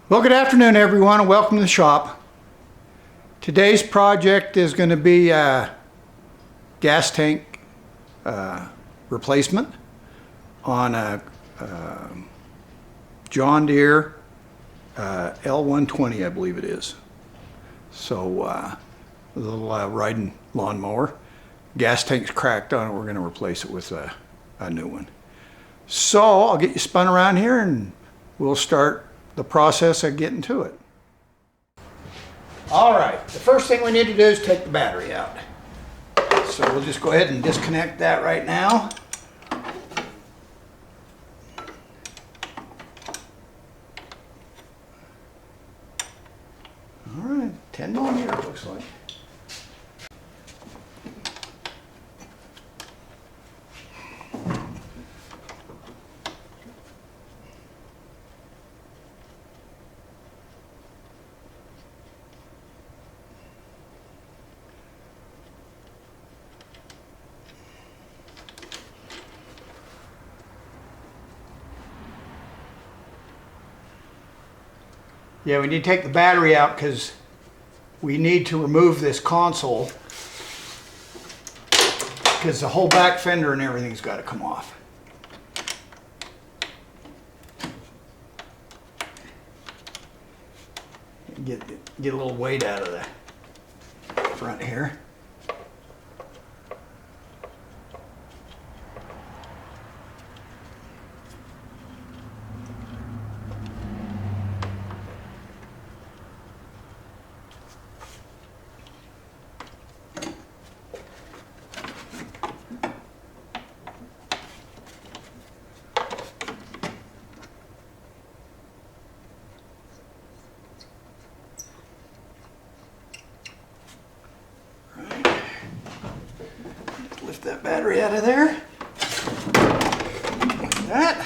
Well, good afternoon everyone and welcome to the shop. Today's project is going to be a gas tank replacement on a John Deere L120, I believe it is. So a little riding lawnmower. Gas tank's cracked on it. We're going to replace it with a new one. So I'll get you spun around here and we'll start the process of getting to it. All right, the first thing we need to do is take the battery out. So we'll just go ahead and disconnect that right now. All right, 10 millimeter looks like. Yeah, we need to take the battery out because we need to remove this console because the whole back fender and everything's got to come off. Get a little weight out of the front here. Lift that battery out of there. Like that.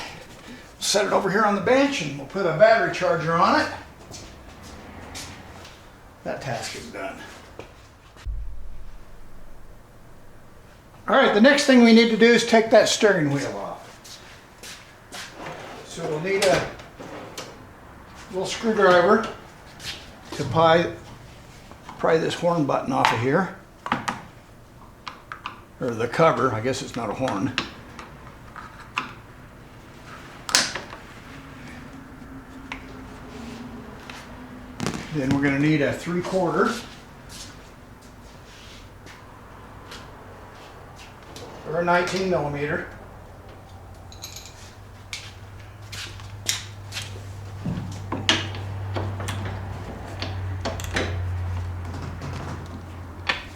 Set it over here on the bench and we'll put a battery charger on it. That task is done. All right, the next thing we need to do is take that steering wheel off. So we'll need a little screwdriver to pry this horn button off of here. Or the cover, I guess it's not a horn. Then we're going to need a 3/4 or a 19 millimeter.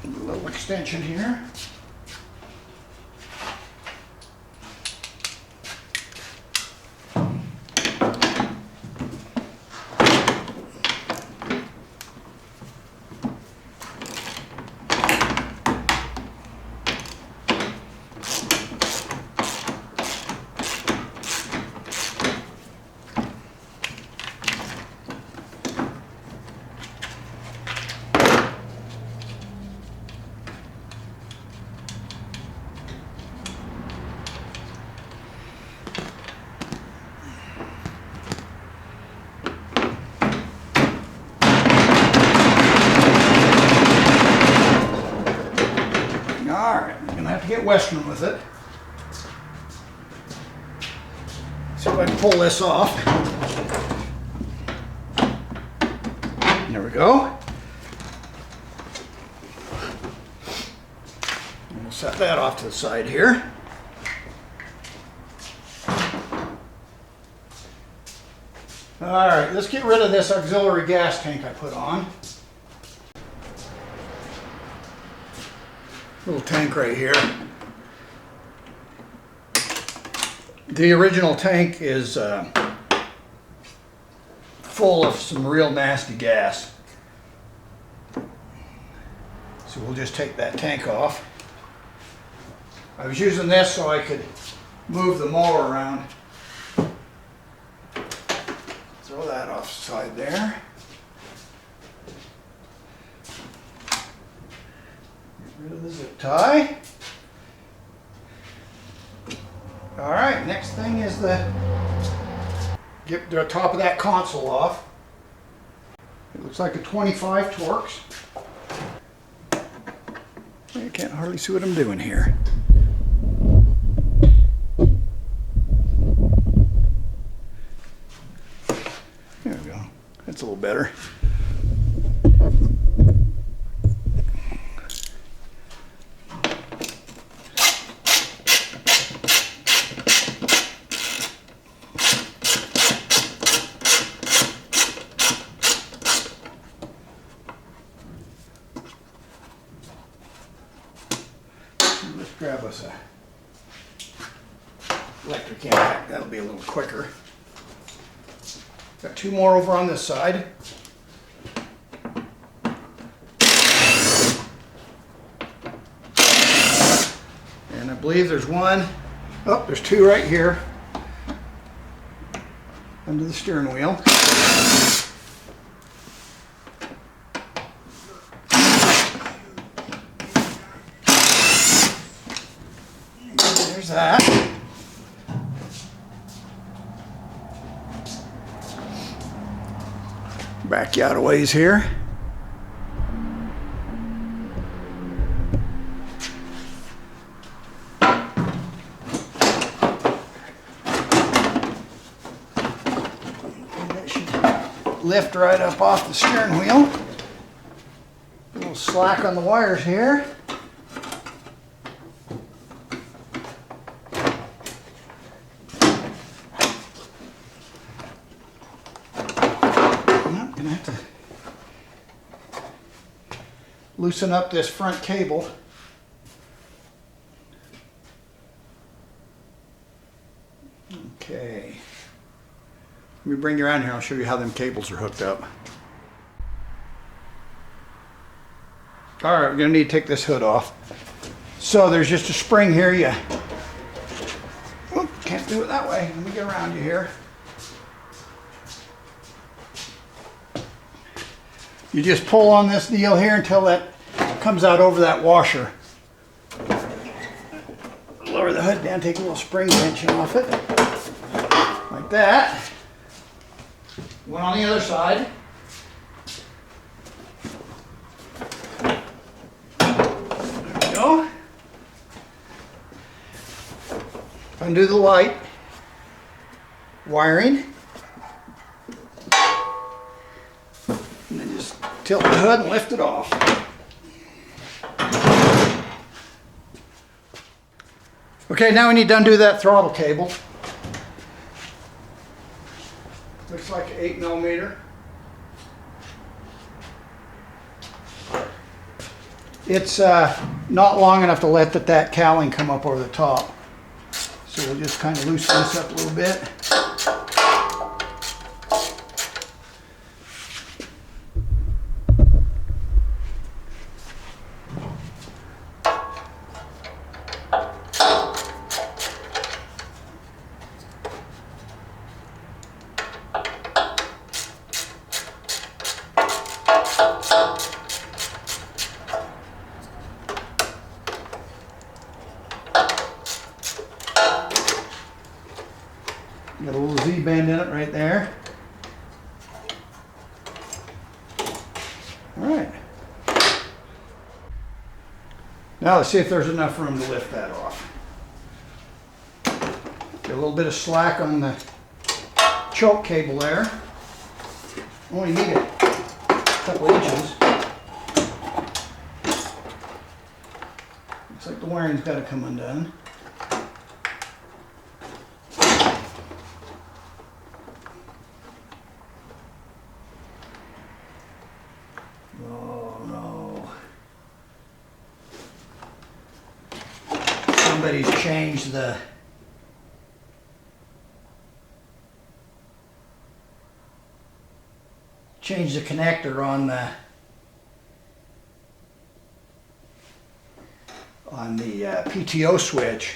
A little extension here. Get Western with it. See if I can pull this off. There we go. And we'll set that off to the side here. All right, let's get rid of this auxiliary gas tank I put on. Little tank right here. The original tank is full of some real nasty gas. So we'll just take that tank off. I was using this so I could move the mower around. Throw that off the side there. Get rid of the zip tie. All right, next thing is get the top of that console off. It looks like a 25 Torx. I can't hardly see what I'm doing here. There we go. That's a little better. Let's grab us a electric impact. That'll be a little quicker. Got two more over on this side. And I believe there's one. Oh, there's two right here under the steering wheel. There's that. Back you out a ways here. That should lift right up off the steering wheel. A little slack on the wires here. Gonna have to loosen up this front cable. Okay. Let me bring you around here. I'll show you how them cables are hooked up. All right, we're gonna need to take this hood off. So there's just a spring here. Oh, can't do it that way. Let me get around you here. You just pull on this deal here until that comes out over that washer. Lower the hood down, take a little spring tension off it. Like that. One on the other side. There we go. Undo the light. Wiring. And then just tilt the hood and lift it off. Okay, now we need to undo that throttle cable. Looks like an 8mm. It's not long enough to let that cowling come up over the top. So we'll just kind of loosen this up a little bit. Got a little Z-bend in it right there. All right. Now let's see if there's enough room to lift that off. Get a little bit of slack on the choke cable there. Only need a couple inches. Looks like the wiring's got to come undone. Oh no. Somebody's changed the connector on the PTO switch,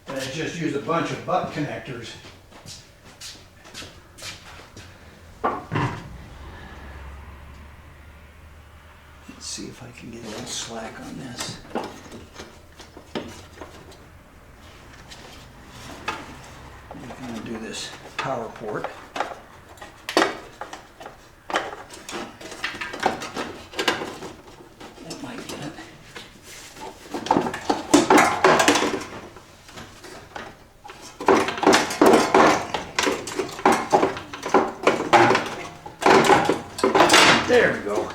and it's just used a bunch of butt connectors. Let's see if I can get a little slack on this. I'm going to do this power port. There we go.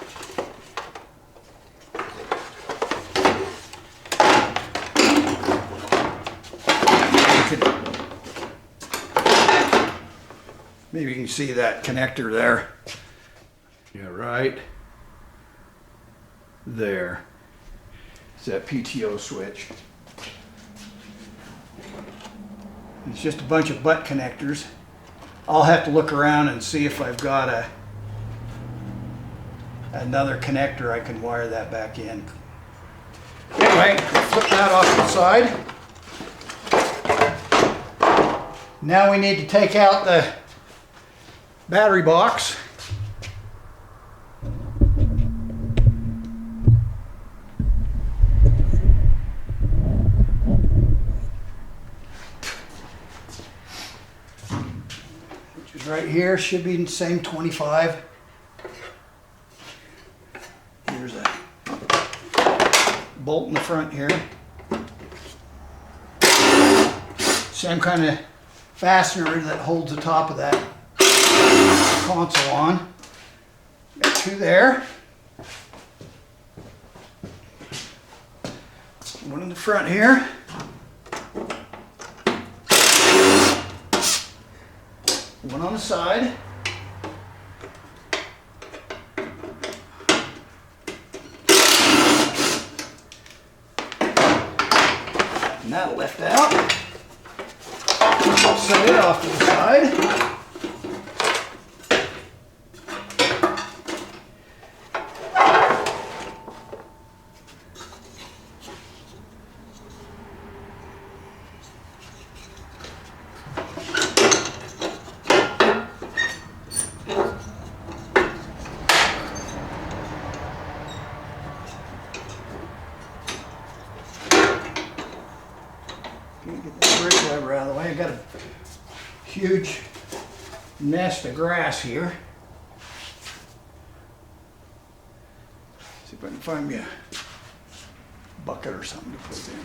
Maybe you can see that connector there. Yeah, right there. It's that PTO switch. It's just a bunch of butt connectors. I'll have to look around and see if I've got another connector I can wire that back in. Anyway, flip that off to the side. Now we need to take out the battery box. Which is right here, should be the same 25. Here's a bolt in the front here. Same kind of fastener that holds the top of that console on. Got two there. One in the front here. One on the side. And that'll lift out. Set it off to the side. Get that brake lever out of the way. I got a huge nest of grass here. See if I can find me a bucket or something to put it in.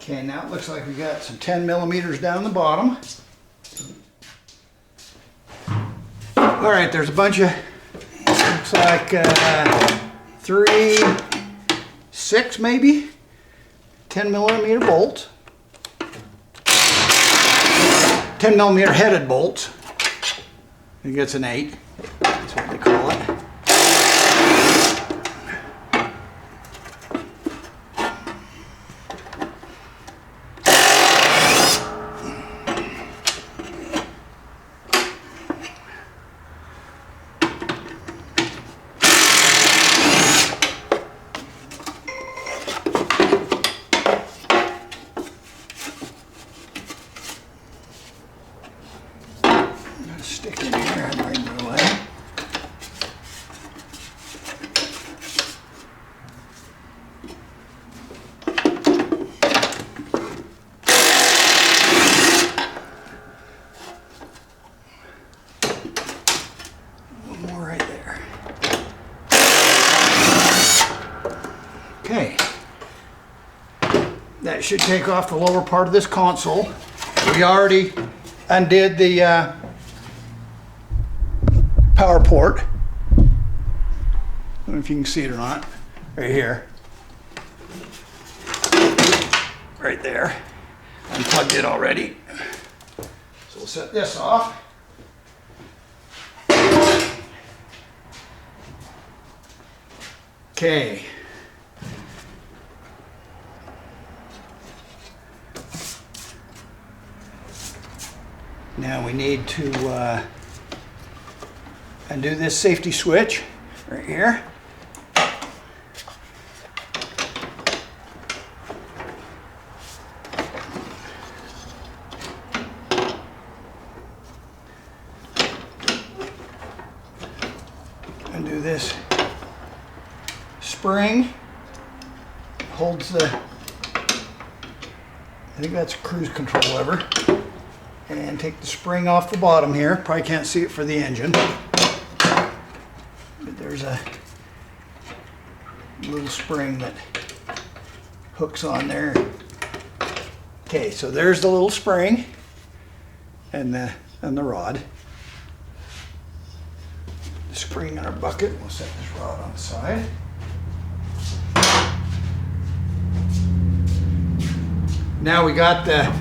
Okay, now it looks like we got some 10 millimeters down the bottom. All right, there's a bunch of, looks like 3, 6 maybe, 10 millimeter bolts. 10 millimeter headed bolts. I think it's an 8, that's what they call it. Stick it in here and bring it away. One more right there. Okay. That should take off the lower part of this console. We already undid the power port. I don't know if you can see it or not. Right here. Right there. Unplugged it already. So we'll set this off. Okay. Now we need to undo this safety switch right here. Undo this spring. Holds the, I think that's a cruise control lever. And take the spring off the bottom here. Probably can't see it for the engine. there's a little spring that hooks on there. Okay, so there's the little spring and the rod. The spring in our bucket. We'll set this rod on the side. Now we got the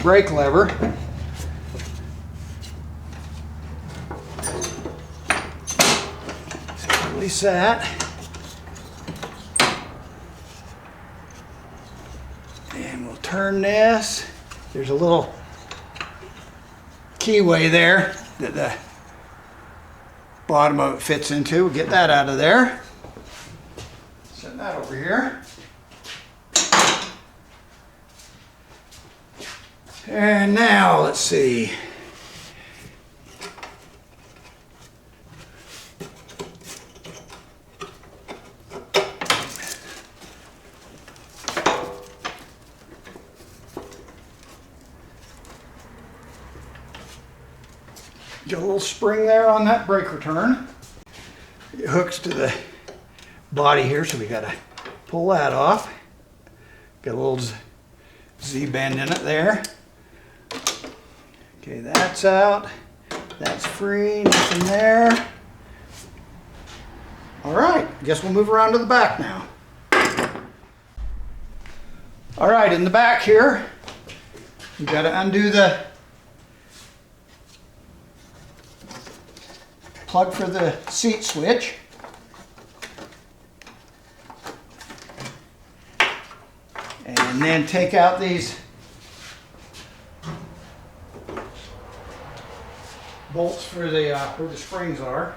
brake lever. So release that. And we'll turn this. There's a little keyway there that the bottom of it fits into. We'll get that out of there. Set that over here. And now let's see. Got a little spring there on that brake return. It hooks to the body here, so we got to pull that off. Got a little Z-bend in it there. Okay, that's out. That's free, nothing there. All right, I guess we'll move around to the back now. All right, in the back here, you got to undo the plug for the seat switch. And then take out these bolts for the where the springs are.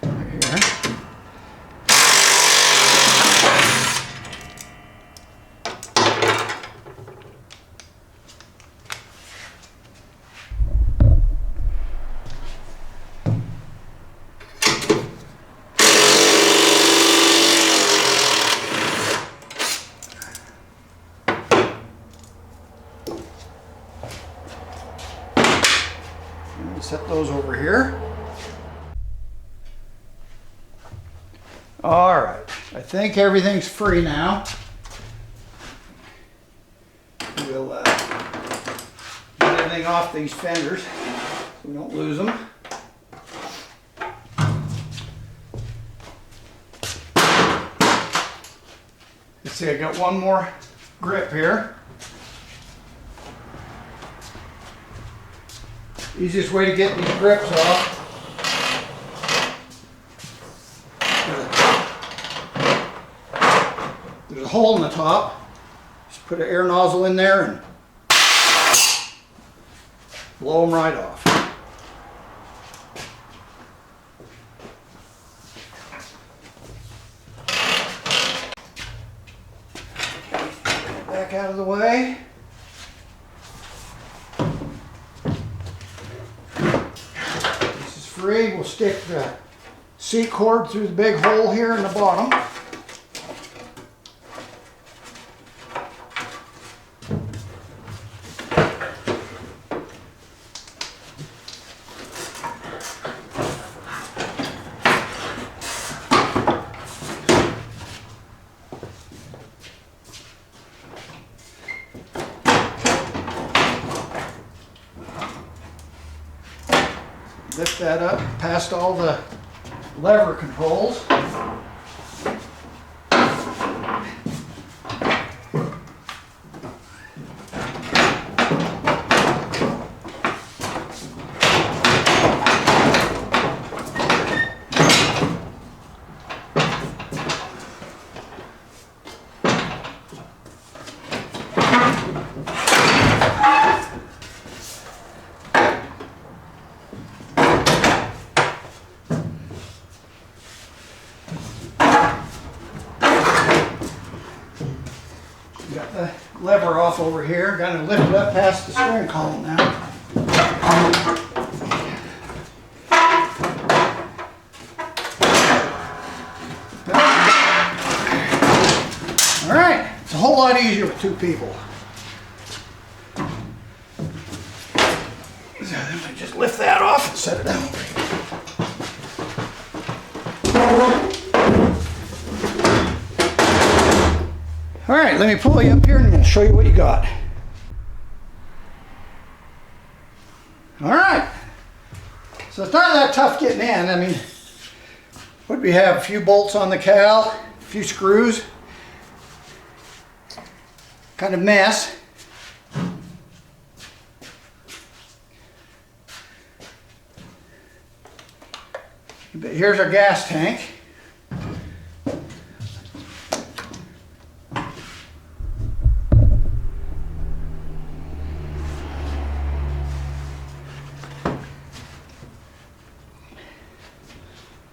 Here. Set those over here. All right, I think everything's free now. We'll get everything off these fenders so we don't lose them. Let's see, I got one more grip here. Easiest way to get these grips off. There's a hole in the top. Just put an air nozzle in there and blow them right off. Back out of the way. Free. We'll stick the seat cord through the big hole here in the bottom. Lift that up past all the lever controls. Got the lever off over here. Got to lift it up past the steering column now. All right, it's a whole lot easier with two people. lift that off and set it down. All right, let me pull you up here and I'll show you what you got. All right, so it's not that tough getting in. I mean, what we have, a few bolts on the cowl, a few screws, kind of mess. But here's our gas tank.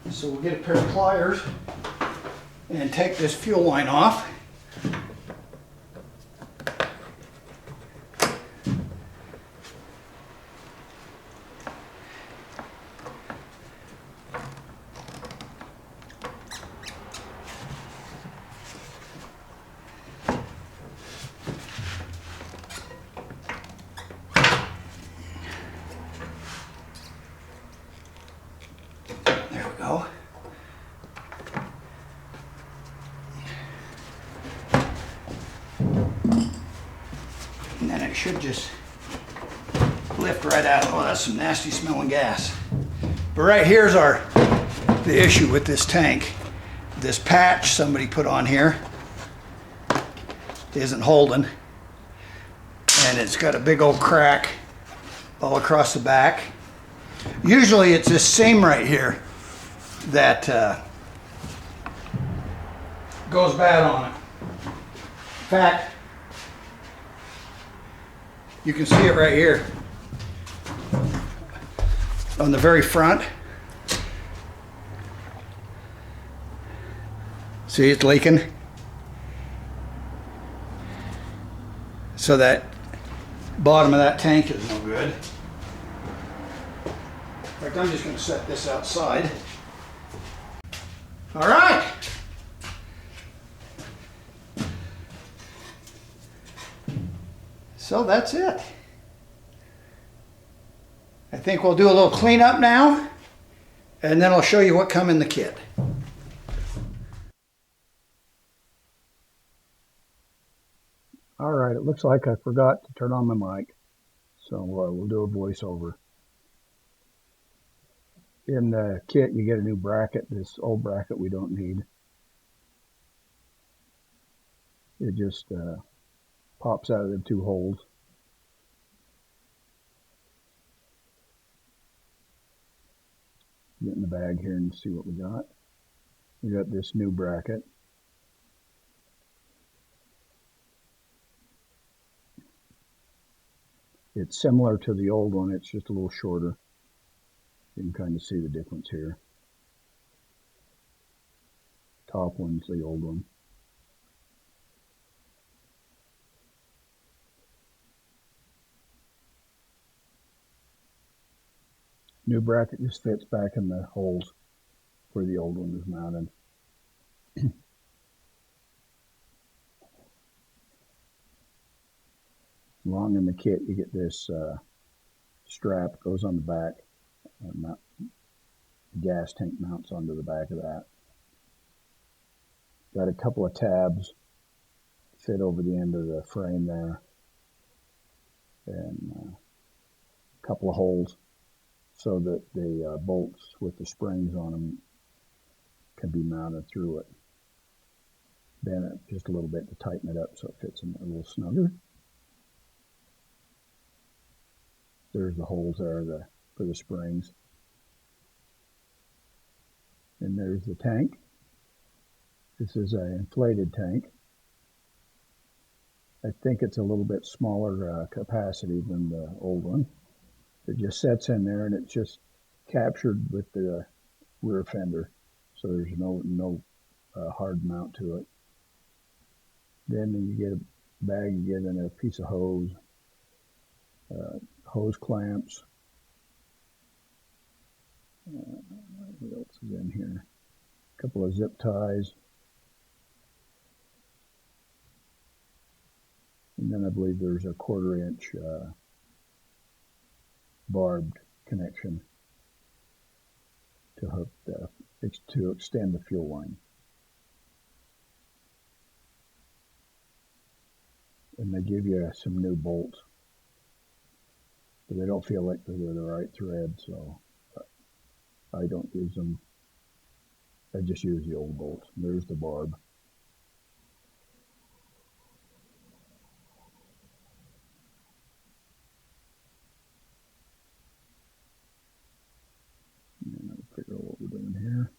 So we'll get a pair of pliers and take this fuel line off. There we go. And then it should just lift right out. Oh, that's some nasty smelling gas. But right here's the issue with this tank. This patch somebody put on here isn't holding. And it's got a big old crack all across the back. Usually it's this seam right here that goes bad on it. In fact, you can see it right here on the very front. See, it's leaking. So that bottom of that tank is no good. In fact, I'm just going to set this outside. All right. So that's it. I think we'll do a little cleanup now, and then I'll show you what come in the kit. All right, it looks like I forgot to turn on my mic, so we'll do a voiceover. In the kit, you get a new bracket. This old bracket we don't need. It just pops out of the two holes. Get in the bag here and see what we got. We got this new bracket. It's similar to the old one, it's just a little shorter. You can kind of see the difference here. Top one's the old one. New bracket just fits back in the holes where the old one is mounted. Along in the kit, you get this strap goes on the back. The gas tank mounts onto the back of that. Got a couple of tabs fit over the end of the frame there, and a couple of holes so that the bolts with the springs on them can be mounted through it. Bend it just a little bit to tighten it up so it fits in there a little snugger. There's the holes there for the springs. And there's the tank. This is an inflated tank. I think it's a little bit smaller capacity than the old one. It just sets in there and it's just captured with the rear fender. So there's no hard mount to it. Then you get a bag, you get in a piece of hose, hose clamps. What else is in here? A couple of zip ties. And then I believe there's a 1/4 inch barbed connection to hook to extend the fuel line. And they give you some new bolts, but they don't feel like they're the right thread, so I don't use them. I just use the old bolts. There's the barb. And I'll figure out what we're doing here.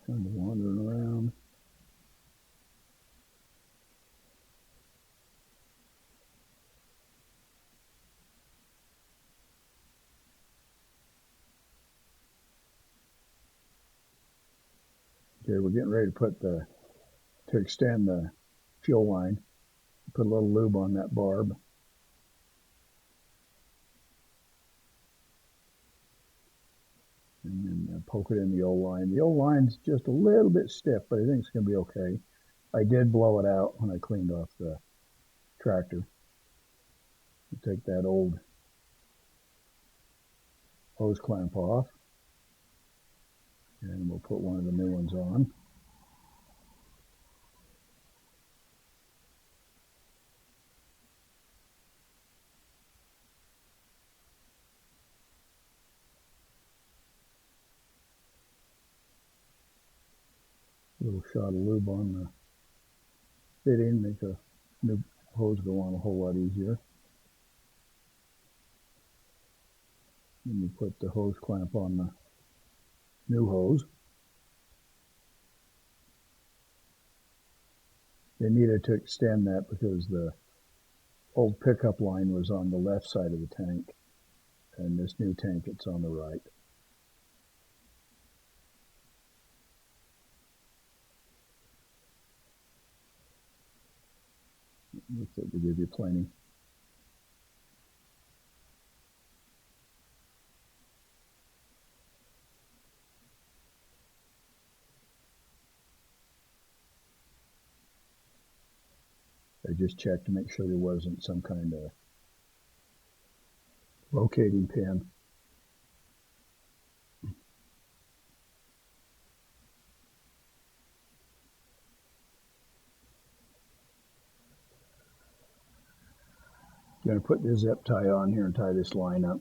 Kind of wandering around. Okay, we're getting ready to to extend the fuel line. Put a little lube on that barb. And then poke it in the old line. The old line's just a little bit stiff, but I think it's going to be okay. I did blow it out when I cleaned off the tractor. Take that old hose clamp off, and we'll put one of the new ones on. A little shot of lube on the fitting, make a new hose go on a whole lot easier. And we put the hose clamp on the new hose. They needed to extend that because the old pickup line was on the left side of the tank, and this new tank, it's on the right. Looks like they give you plenty. I just checked to make sure there wasn't some kind of locating pin. I'm going to put this zip tie on here and tie this line up.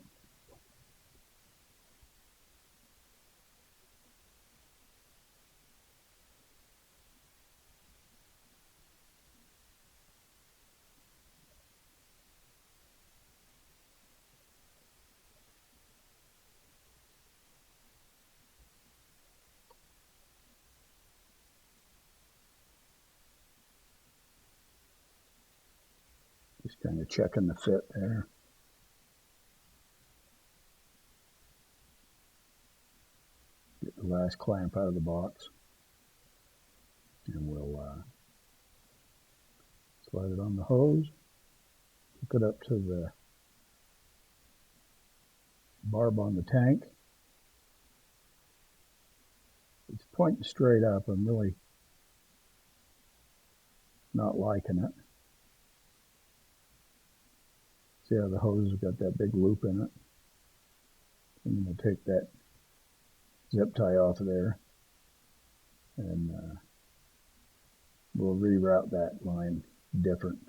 Just kind of checking the fit there. Get the last clamp out of the box. And we'll slide it on the hose. Hook it up to the barb on the tank. It's pointing straight up. I'm really not liking it. See how the hose has got that big loop in it? I'm going to take that zip tie off of there, and we'll reroute that line different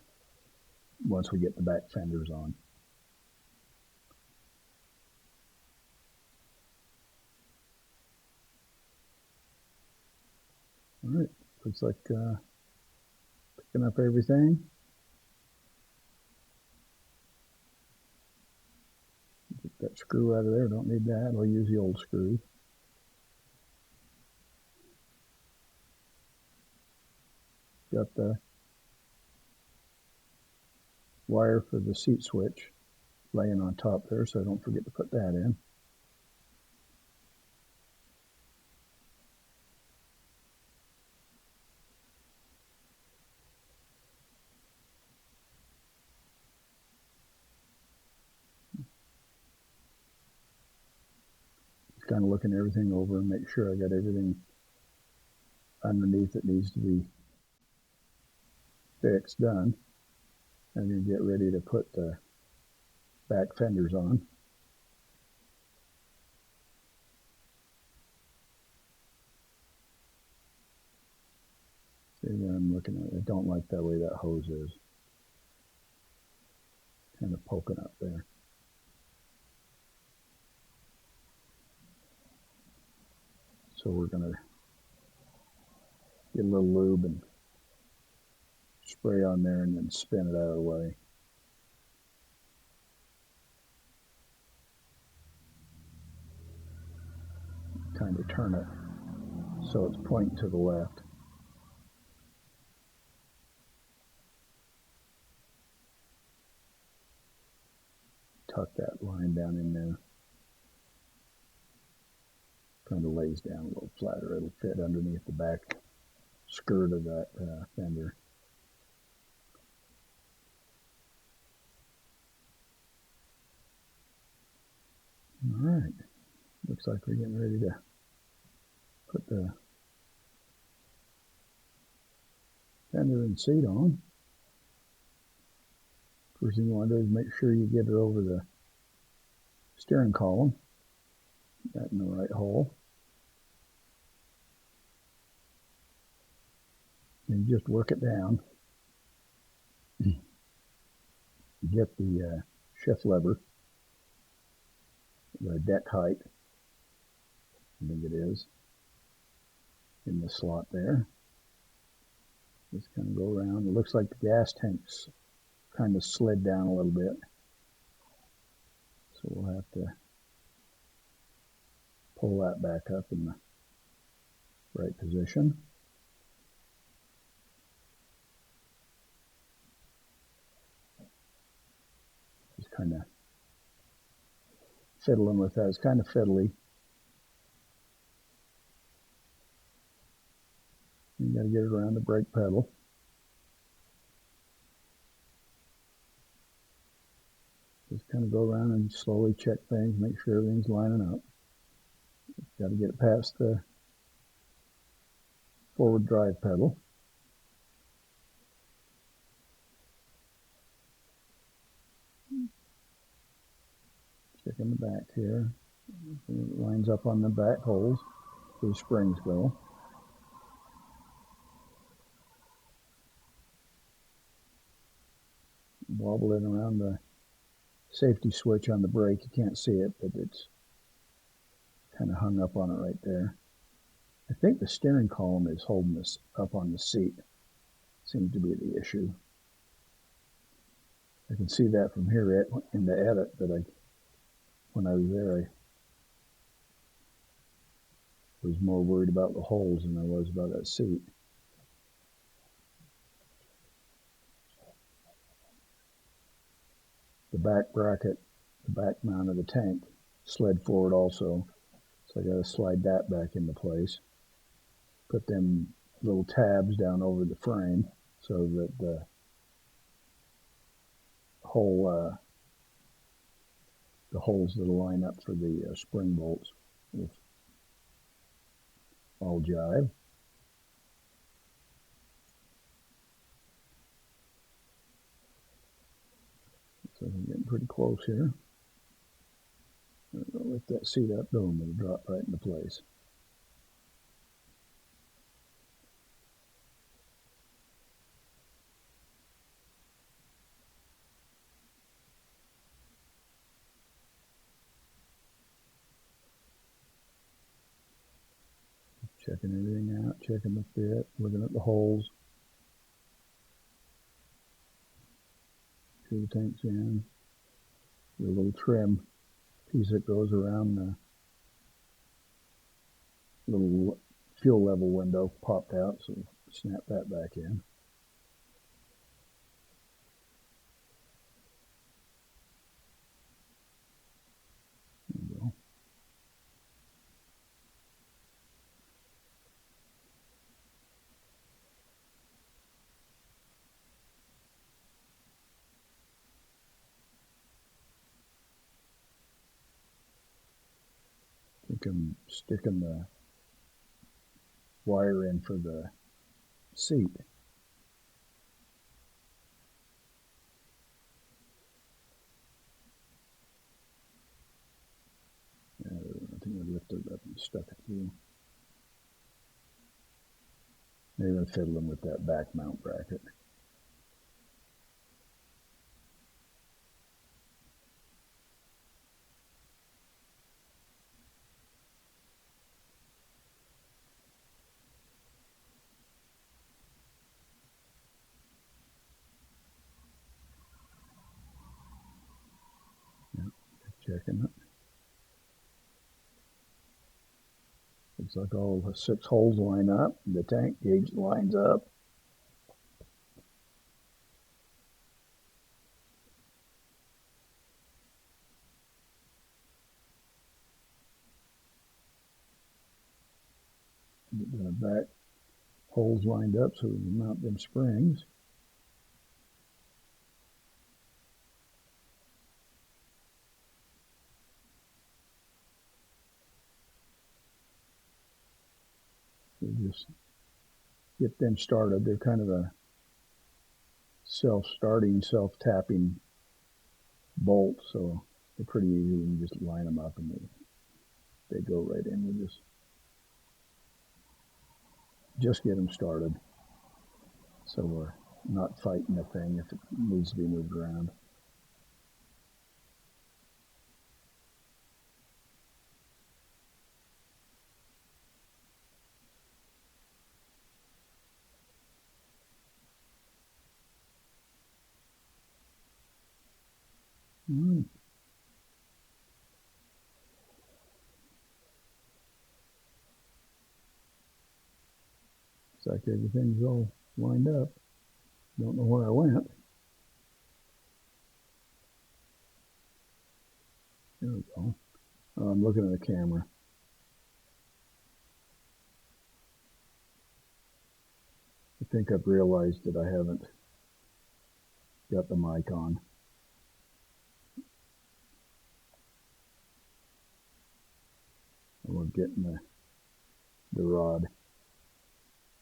once we get the back fenders on. All right, looks like picking up everything. Get that screw out of there, don't need that. I'll use the old screw. Got the wire for the seat switch laying on top there, so I don't forget to put that in. Just kind of looking everything over and make sure I got everything underneath that needs to be fixed, done. I'm going to get ready to put the back fenders on. See what I'm looking at? I don't like that way that hose is. Kind of poking up there. So we're going to get a little lube and spray on there and then spin it out of the way. Kind of turn it so it's pointing to the left. Tuck that line down in there. Kind of lays down a little flatter. It'll fit underneath the back skirt of that fender. All right. Looks like we're getting ready to put the fender and seat on. First thing you want to do is make sure you get it over the steering column. That in the right hole. And just work it down. Get the shift lever, the deck height, I think it is, in the slot there. Just kind of go around. It looks like the gas tank's kind of slid down a little bit. So we'll have to pull that back up in the right position. Just kind of fiddling with that. It's kind of fiddly. You got to get it around the brake pedal. Just kind of go around and slowly check things, make sure everything's lining up. Got to get it past the forward drive pedal. Checking the back here. It lines up on the back holes where the springs go. Wobbling around the safety switch on the brake. You can't see it, but it's kind of hung up on it right there. I think the steering column is holding this up on the seat. Seems to be the issue. I can see that from here in the edit, but when I was there, I was more worried about the holes than I was about that seat. The back bracket, the back mount of the tank, slid forward also, so I got to slide that back into place. Put them little tabs down over the frame so that the whole the holes that'll line up for the spring bolts will all jive. So I'm getting pretty close here. I'll lift that seat up, boom, it'll drop right into place. Checking everything out, checking the fit, looking at the holes. Sure the tank's in. The little trim piece that goes around the little fuel level window popped out, so snap that back in. There we go. I think I'm sticking the wire in for the seat. stuck it through. Maybe I'm fiddling with that back mount bracket. Checking it. Looks like all the 6 holes line up. The tank gauge lines up. Get the back holes lined up so we can mount them springs. We'll just get them started. They're kind of a self-starting, self-tapping bolt, so they're pretty easy. You can just line them up and they go right in. We'll just get them started so we're not fighting the thing if it needs to be moved around. Looks like everything's all lined up. Don't know where I went. There we go. Oh, I'm looking at the camera. I think I've realized that I haven't got the mic on. We're getting the rod.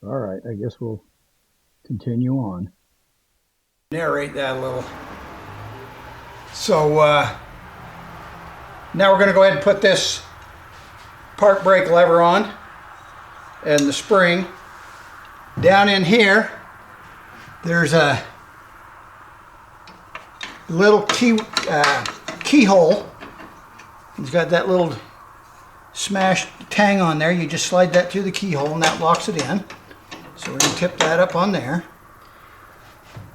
All right, I guess we'll continue on. Narrate that a little. So now we're going to go ahead and put this park brake lever on and the spring. Down in here, there's a little keyhole. It's got that little smashed tang on there. You just slide that through the keyhole and that locks it in. So we're going to tip that up on there.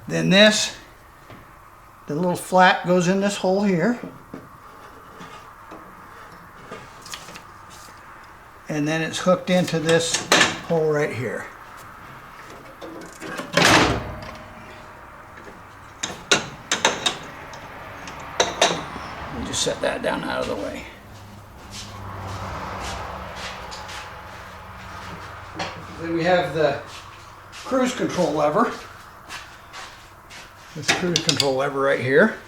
Then the little flat goes in this hole here. And then it's hooked into this hole right here. We'll just set that down out of the way. Then we have the cruise control lever. This cruise control lever right here.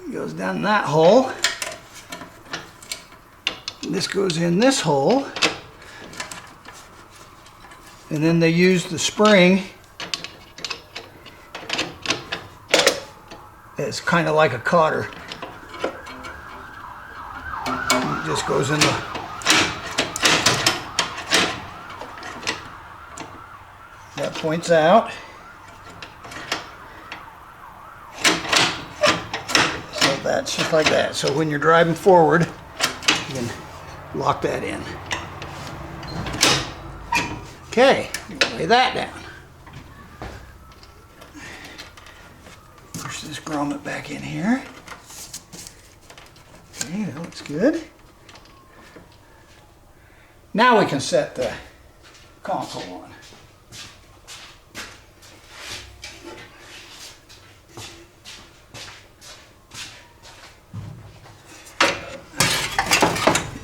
It goes down that hole. This goes in this hole. And then they use the spring as kind of like a cotter. It just goes in the that points out. So that's just like that. So when you're driving forward, you can lock that in. Okay, lay that down. Push this grommet back in here. Okay, that looks good. Now we can set the console on.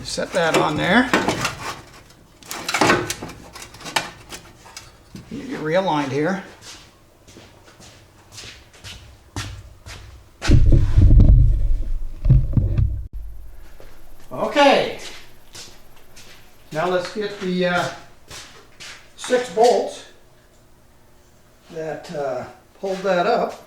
Set that on there. You're realigned here. Okay. Now let's get the 6 bolts that hold that up.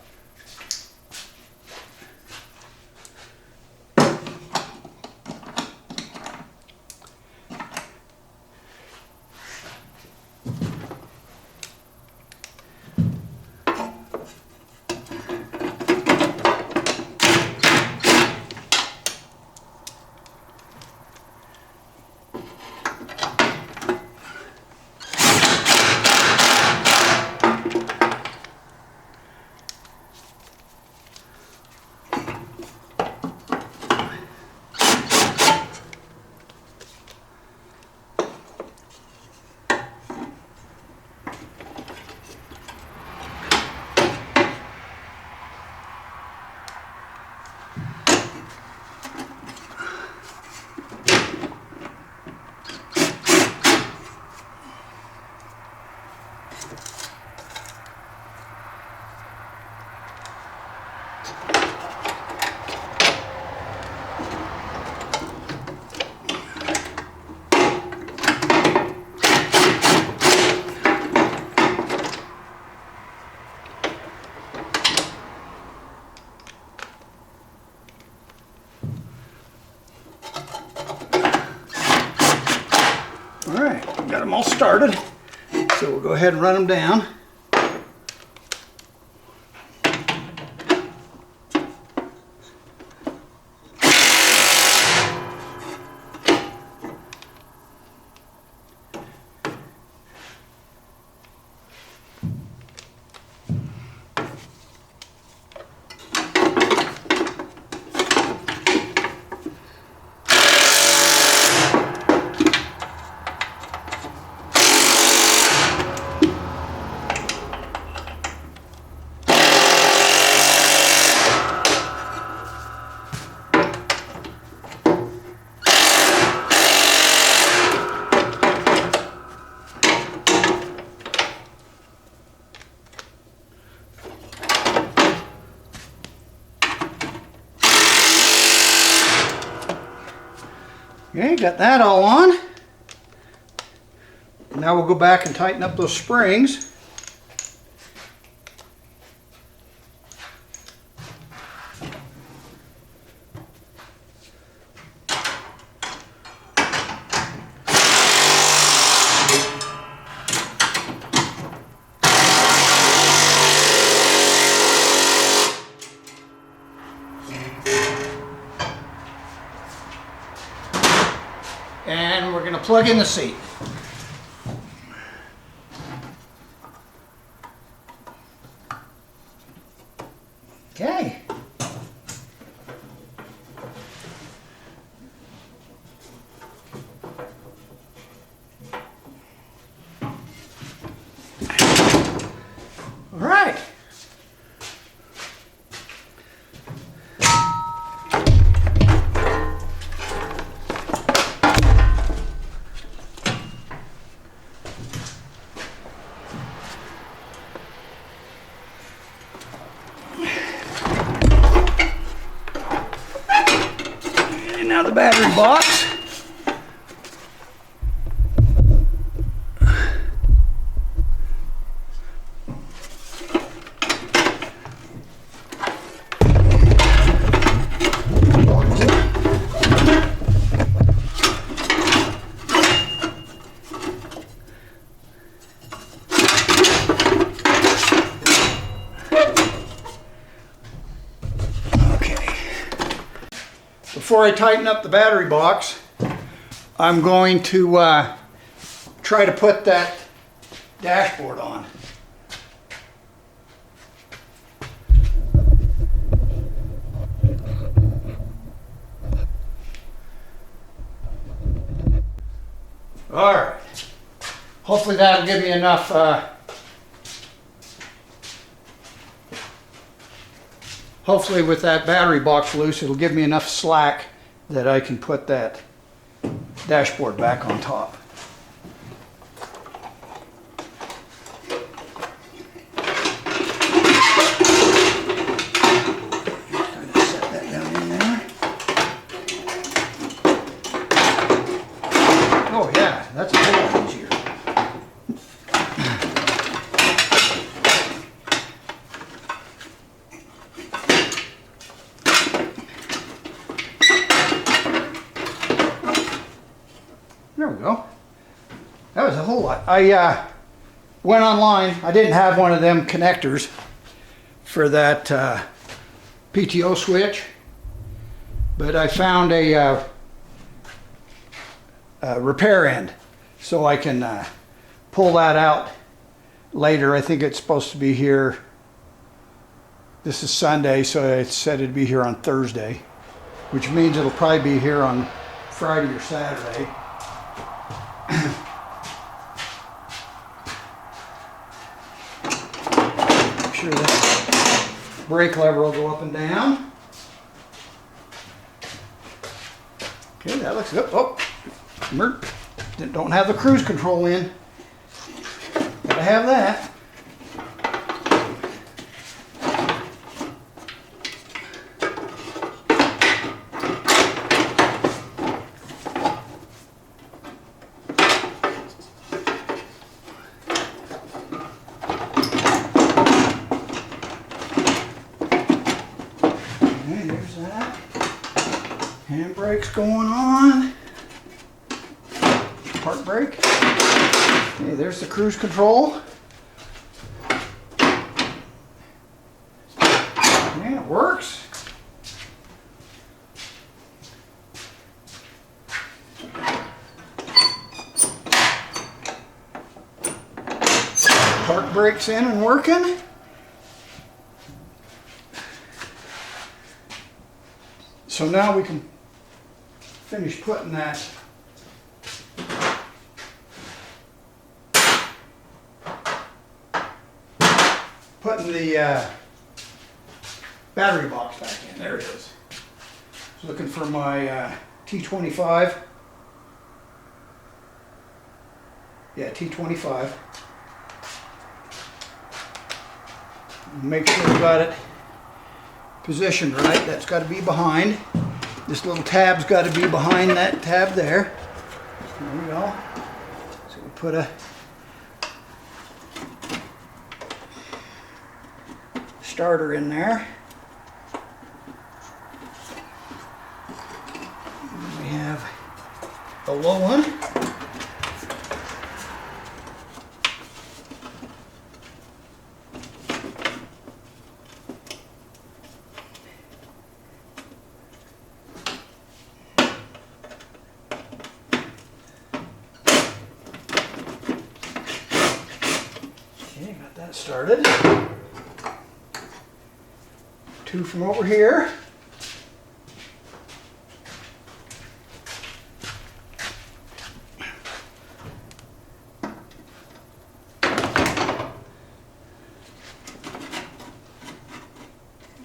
Alright, got them all started, so we'll go ahead and run them down. Okay, got that all on. Now we'll go back and tighten up those springs. And we're going to plug in the seat. Okay. All right. Now the battery box. Before I tighten up the battery box, I'm going to try to put that dashboard on. All right. Hopefully that'll give me enough hopefully with that battery box loose, it'll give me enough slack that I can put that dashboard back on top. Set that down in there. Oh yeah, that's a whole lot easier. whole lot. I went online. I didn't have one of them connectors for that PTO switch, but I found a repair end, so I can pull that out later. I think it's supposed to be here. This is Sunday, so it said it'd be here on Thursday, which means it'll probably be here on Friday or Saturday. Make sure that brake lever will go up and down. Okay, that looks good. Oh, don't have the cruise control in. Gotta have that. Okay, there's that. Handbrake's going on. Park brake. Okay, there's the cruise control. Yeah, it works. Park brake's in and working. So now we can finish putting that the battery box back in. There it is. I was looking for my T25. Yeah, T25. Make sure we got it positioned right. That's got to be behind. This little tab's got to be behind that tab there. There we go. So we put a starter in there. And we have a low one. Okay, got that started. Two from over here.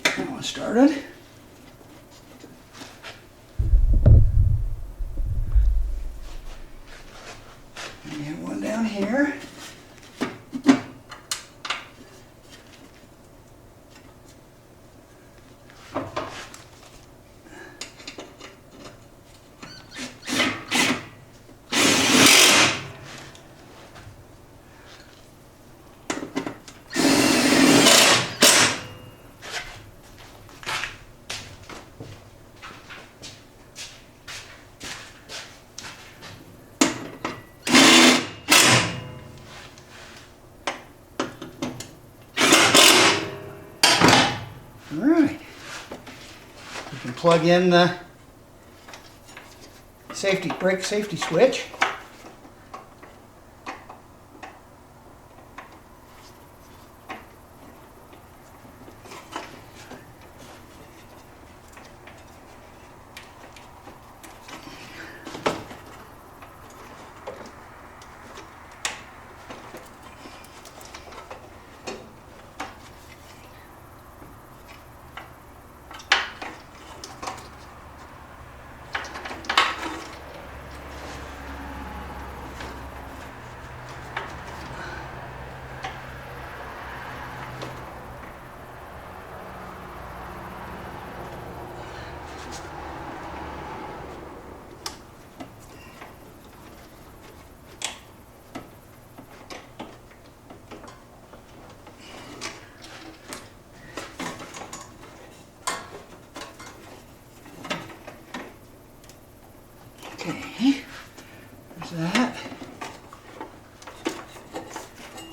That one started. And we have one down here. All right. You can plug in the brake safety switch.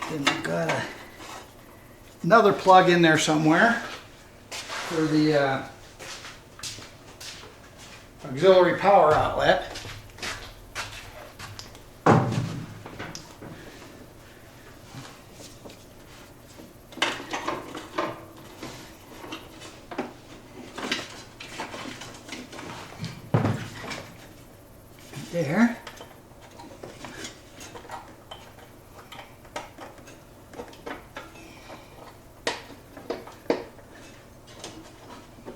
Then I've got another plug in there somewhere for the auxiliary power outlet. There.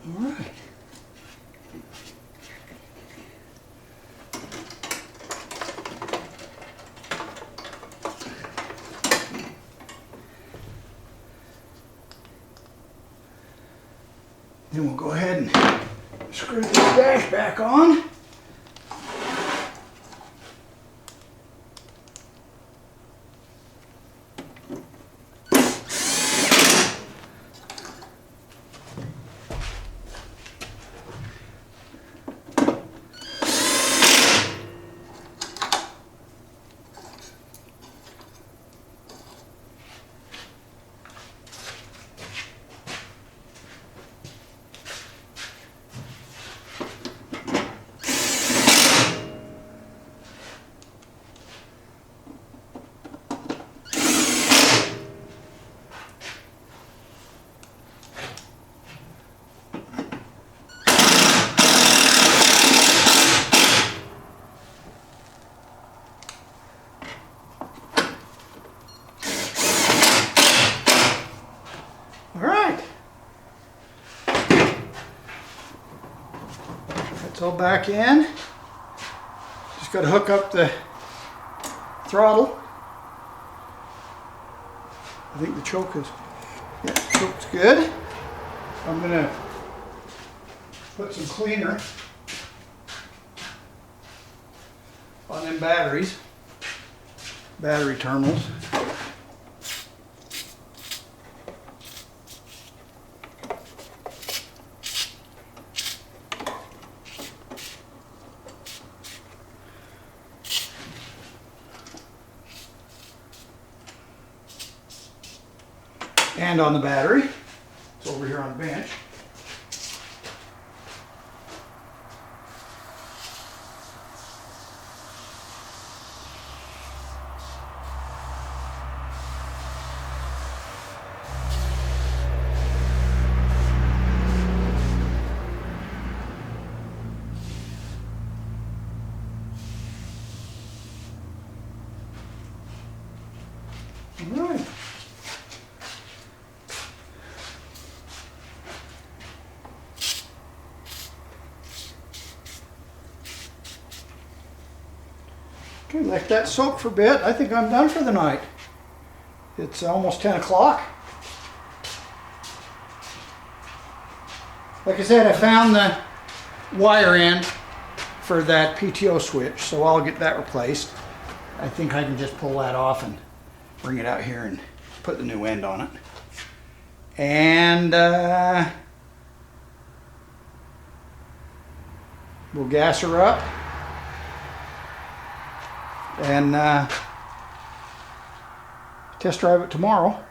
All right. Then we'll go ahead and screw this dash back on. It's all back in. Just got to hook up the throttle. I think the choke is, yeah, the choke's good. I'm going to put some cleaner on them battery terminals. And on the battery. It's over here on the bench. All right. Okay, let that soak for a bit. I think I'm done for the night. It's almost 10 o'clock. Like I said, I found the wire end for that PTO switch, so I'll get that replaced. I think I can just pull that off and bring it out here and put the new end on it. And we'll gas her up. And test drive it tomorrow.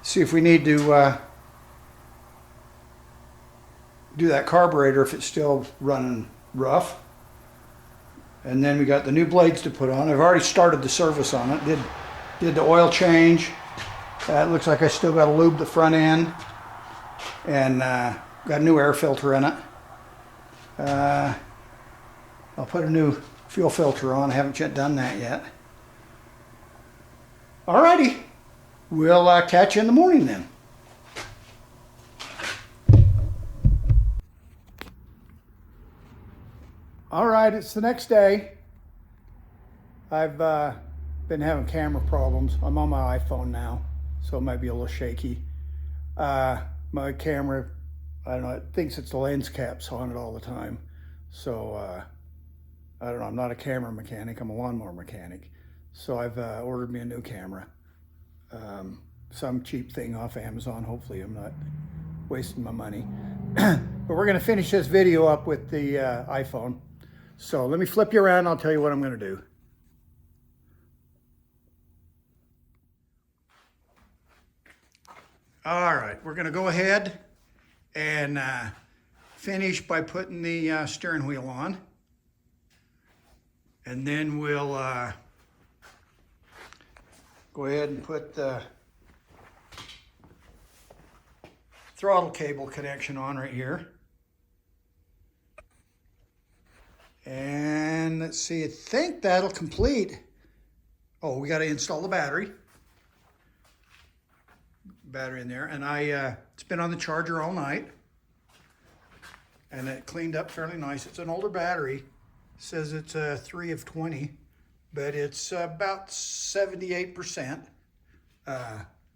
See if we need to do that carburetor if it's still running rough. And then we got the new blades to put on. I've already started the service on it. Did the oil change. It looks like I still got to lube the front end. And got a new air filter in it. I'll put a new fuel filter on. I haven't yet done that yet. Alrighty, we'll catch you in the morning then. Alright, it's the next day. I've been having camera problems. I'm on my iPhone now, so it might be a little shaky. My camera, I don't know, it thinks it's the lens caps on it all the time. So I don't know, I'm not a camera mechanic, I'm a lawnmower mechanic. So I've ordered me a new camera. Some cheap thing off Amazon. Hopefully I'm not wasting my money. But we're gonna finish this video up with the iPhone. So let me flip you around, I'll tell you what I'm gonna do. All right, we're gonna go ahead and finish by putting the steering wheel on. And then we'll go ahead and put the throttle cable connection on right here. And let's see, I think that'll complete. Oh, we got to install the battery. Battery in there. And it's been on the charger all night. And it cleaned up fairly nice. It's an older battery. It says it's a 3 of 20, but it's about 78%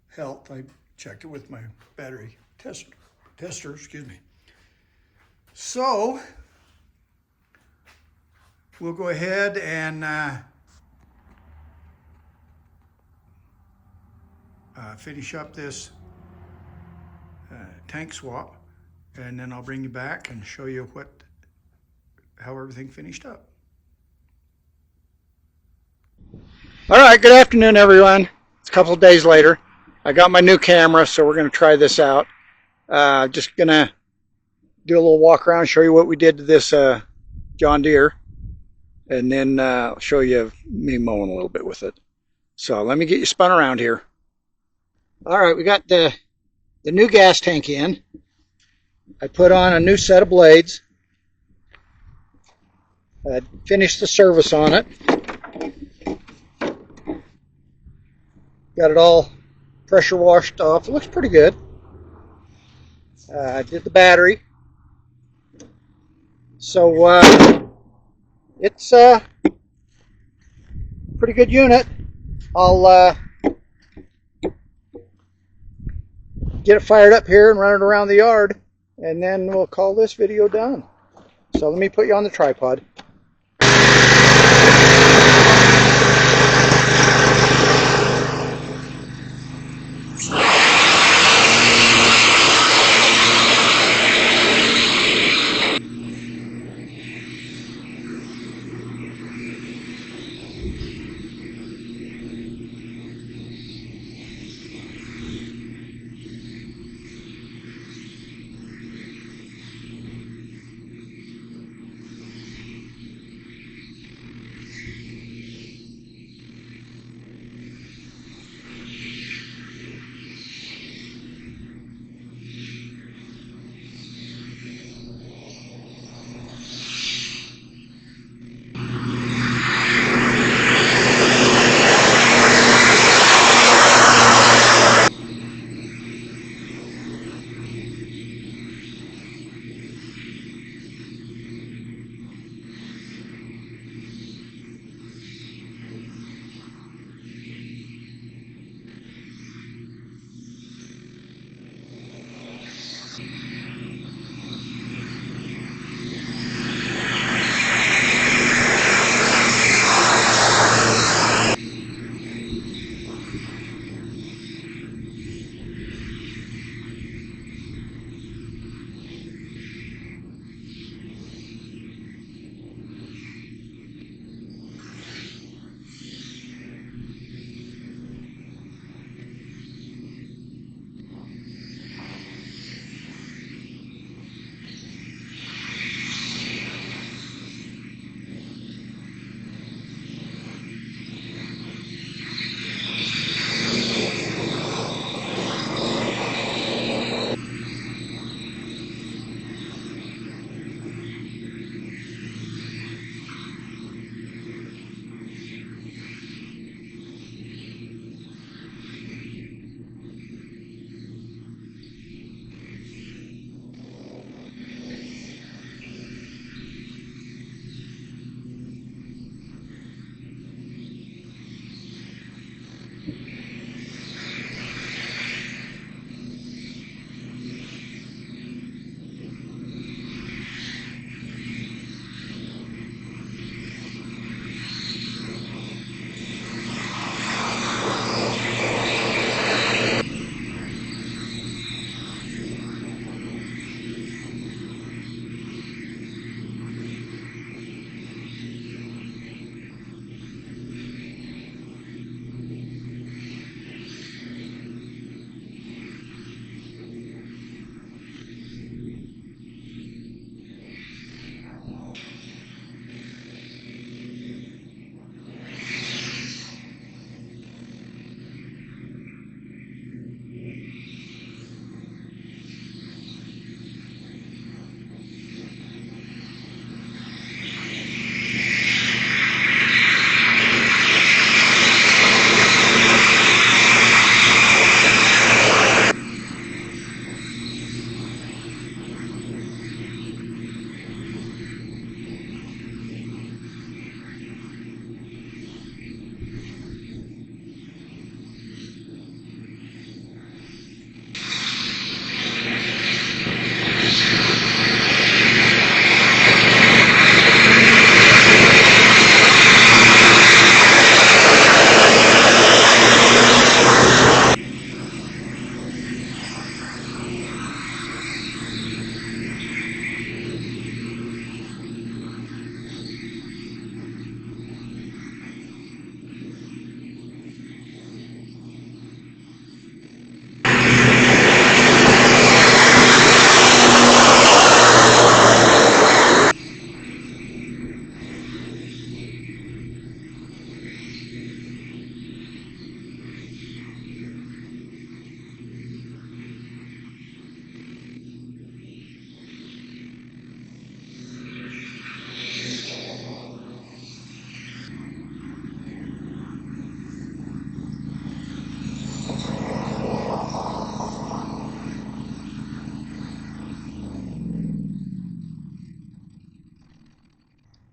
health. I checked it with my battery tester, excuse me. So we'll go ahead and finish up this tank swap, and then I'll bring you back and show you how everything finished up. All right, good afternoon, everyone. It's a couple of days later. I got my new camera, so we're going to try this out. Just going to do a little walk around, show you what we did to this John Deere, and then I'll show you me mowing a little bit with it. So let me get you spun around here. All right, we got the new gas tank in. I put on a new set of blades. I finished the service on it. Got it all pressure washed off. It looks pretty good. I did the battery. So it's a pretty good unit. I'll get it fired up here and run it around the yard, and then we'll call this video done. So let me put you on the tripod.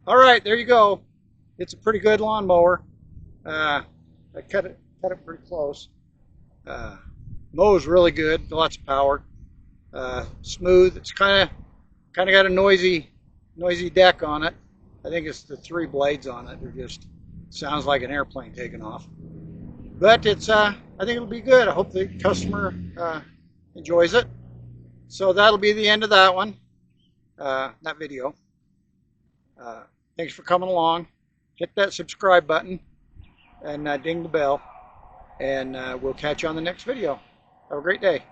All right, there you go. It's a pretty good lawnmower. I cut it pretty close. Mows really good, lots of power. Smooth. It's kind of got a noisy deck on it. I think it's the 3 blades on it. They're just sounds like an airplane taking off. But it's I think it'll be good. I hope the customer enjoys it. So that'll be the end of that one, that video. Thanks for coming along. Hit that subscribe button and ding the bell. And we'll catch you on the next video. Have a great day.